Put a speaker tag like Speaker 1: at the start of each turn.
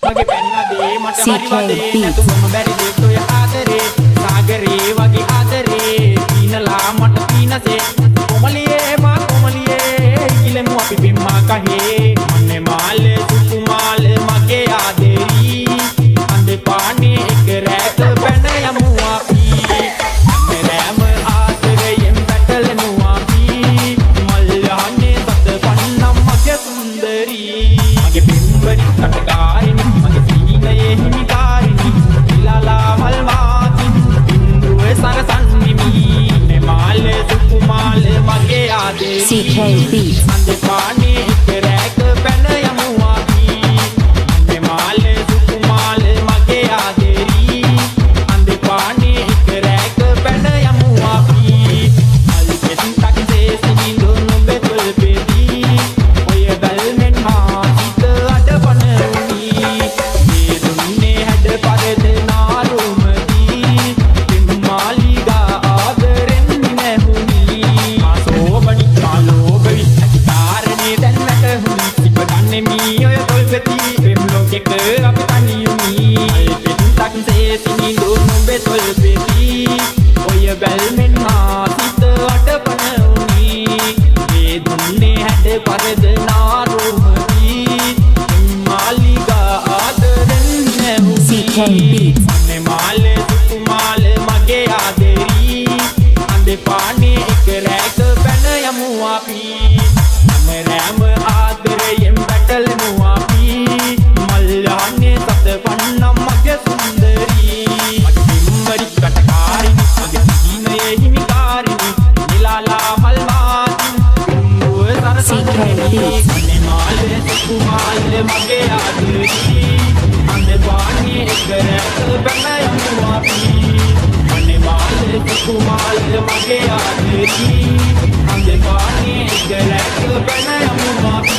Speaker 1: මගේ පැන්නදේ මට
Speaker 2: CK
Speaker 1: වරිවදේ
Speaker 2: Beats.
Speaker 1: නැතුවම බැරි දෙයක් ඔය ආදරේ සාගරේ වගේ ආදරේ පීනලා මට පීනසේ කොමලියේ මා කොමලියේ ඉලමු අපි බිම්මා කහේ මන්නේ මාලේ සුකුමාල මගේ ආදරී අන්දේ පානේ එක රැක පැන යමු අපි රෑම ආදරයෙන් පැටලෙමු අපි මල්යහනේ සත පන්නම් මගේ සුන්දරී මගේ බිම්බරි කටකාරිනි මගේ සීනයේ හිමිකාරිනි ඉලාලා මල් මාති බින්දුවේ සරසන්නිමි මේ මාලේ සුකුමාල මගේ ආදරී
Speaker 2: CK Beats.
Speaker 1: අන්දේ පානේ එක රැක පැන යමු අපි මේ මාලේ සුකුමාල මගේ ආදරී අන්දේ පානේ එක රැක පැන යමු අපි අලි කෙටින් තක්සේ සිනිඳු නුඹේ තොල් පෙදී ඔය ගල්මෙන් මා හිත අඩපන උනි මේ දුන්නේ හැඩ පරද නාරුමදී පිම්මාලිගා ආදරෙන් නැහුනි ආසෝබනි කාලෝබවි කාරණේ දැන් නැටහුනි ඉපදන්නේ මී ඔය තොල් පෙදී පෙම් ලෝකෙක අපි තනියුනි අලි කෙටින් තක්සේ සිනිඳු නුඹේ තොල් පෙදී ඔය ගල්මෙන් මා හිත අඩපන උනි මේ දුන්නේ හැඩ පරද නාරුමදී පිම්මාලිගා ආදරෙන් නැහුනි
Speaker 2: CK Beats.
Speaker 1: මන්නේ මාලේ සුකුමාල මගේ ආදරී අන්දේ පානේ එක රැක පැන යමු අපි හැම ආදරයෙන් පැටලෙමු අපි මල්යහනේ සත පන්නම් මගේ සුන්දරී මගේ බිම්බරි කටකාරිනි මගේ සීනයේ හිමිකාරිනි නිලාලා මල් මාතින් බිම්බුවේ සරසන්නිමි මන්නේ මාලේ සුකුමාල මගේ ආදරී අන්දේ පානේ එක රැක පැන යමු අපි මන්නේ මාලේ සුකුමාල මගේ ආදරී අන්දේ පානේ එක රැක පැන යමු අපි